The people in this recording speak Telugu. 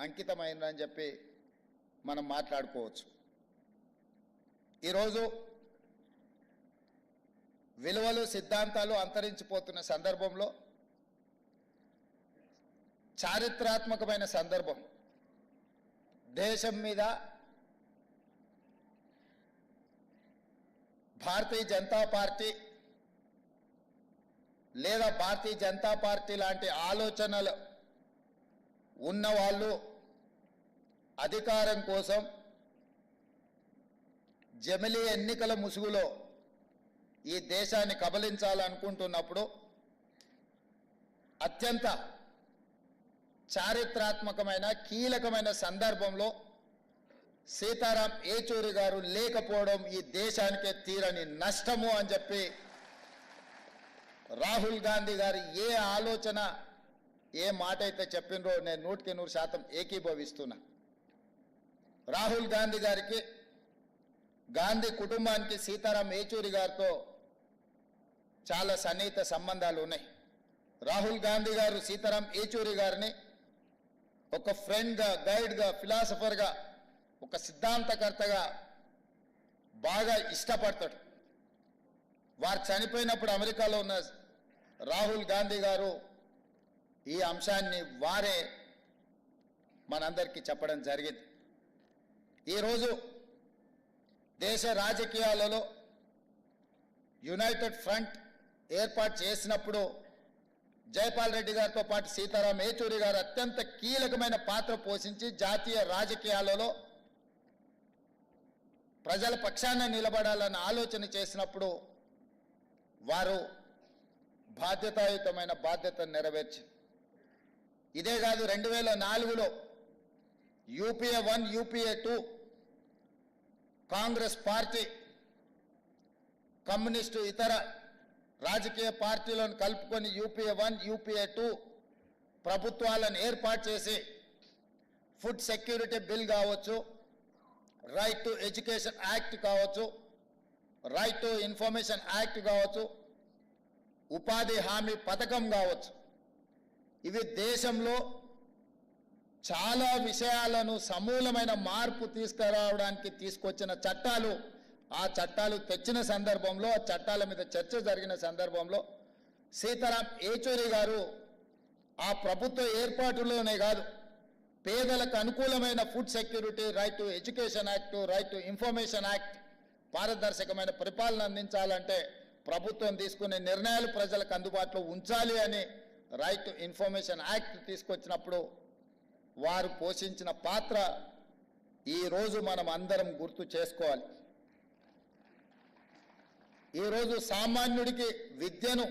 అంకితమైందని చెప్పి మనం మాట్లాడుకోవచ్చు. ఈరోజు విలువలు సిద్ధాంతాలు అంతరించిపోతున్న సందర్భంలో చారిత్రాత్మకమైన సందర్భం, దేశం మీద భారతీయ జనతా పార్టీ లేదా భారతీయ జనతా పార్టీ లాంటి ఆలోచనలు ఉన్నవాళ్ళు అధికారం కోసం జమిలీ ఎన్నికల ముసుగులో ఈ దేశాన్ని కబలించాలనుకుంటున్నప్పుడు అత్యంత చారిత్రాత్మకమైన కీలకమైన సందర్భంలో సీతారాం ఏచూరి గారు లేకపోవడం ఈ దేశానికే తీరని నష్టము అని చెప్పి రాహుల్ గాంధీ గారు ఏ ఆలోచన ఏ మాట అయితే చెప్పినరో నేను 100% ఏకీభవిస్తున్నా. రాహుల్ గాంధీ గారికి, గాంధీ కుటుంబానికి సీతారాం ఏచూరి గారితో చాలా సన్నిహిత సంబంధాలు ఉన్నాయి. రాహుల్ గాంధీ గారు సీతారాం ఏచూరి గారిని ఒక ఫ్రెండ్గా, గైడ్గా, ఫిలాసఫర్గా, ఒక సిద్ధాంతకర్తగా బాగా ఇష్టపడతాడు. వారు చనిపోయినప్పుడు అమెరికాలో ఉన్న రాహుల్ గాంధీ గారు ఈ అంశాన్ని వారే మనందరికీ చెప్పడం జరిగింది. ఈరోజు దేశ రాజకీయాలలో యునైటెడ్ ఫ్రంట్ ఏర్పాటు చేసినప్పుడు జైపాల్ రెడ్డి గారితో పాటు సీతారాం ఏచూరి గారు అత్యంత కీలకమైన పాత్ర పోషించి జాతీయ రాజకీయాలలో ప్రజల పక్షాన నిలబడాలన్న ఆలోచన చేసినప్పుడు వారు బాధ్యతాయుతమైన బాధ్యతను నెరవేర్చారు. ఇదే కాదు, 2004లో UPA 1, UPA 2 Congress party communist ఇతర రాజకీయ పార్టీలను కలుపుకొని యూపీఏ 1, యూపీఏ 2 ప్రభుత్వాలను ఏర్పాటు చేసి ఫుడ్ సెక్యూరిటీ బిల్ కావచ్చు, రైట్ టు ఎడ్యుకేషన్ యాక్ట్ కావచ్చు, రైట్ టు ఇన్ఫర్మేషన్ యాక్ట్ కావచ్చు, ఉపాధి హామీ పథకం కావచ్చు, ఇవి దేశంలో చాలా విషయాలను సమూలమైన మార్పు తీసుకురావడానికి తీసుకొచ్చిన చట్టాలు. ఆ చట్టాలు తెచ్చిన సందర్భంలో, ఆ చట్టాల మీద చర్చ జరిగిన సందర్భంలో సీతారాం ఏచూరి గారు ఆ ప్రభుత్వ ఏర్పాటులోనే కాదు, పేదలకు అనుకూలమైన food security, right to education act, right to information act, పారదర్శకమైన పరిపాలన అందించాలంటే ప్రభుత్వం తీసుకునే నిర్ణయాలు ప్రజలకు అందుబాటులో ఉంచాలి అని రైట్ టు ఇన్ఫర్మేషన్ యాక్ట్ తీసుకొచ్చినప్పుడు వారు పోషించిన పాత్ర ఈరోజు మనం అందరం గుర్తు చేసుకోవాలి. ఈరోజు సామాన్యుడికి విద్యను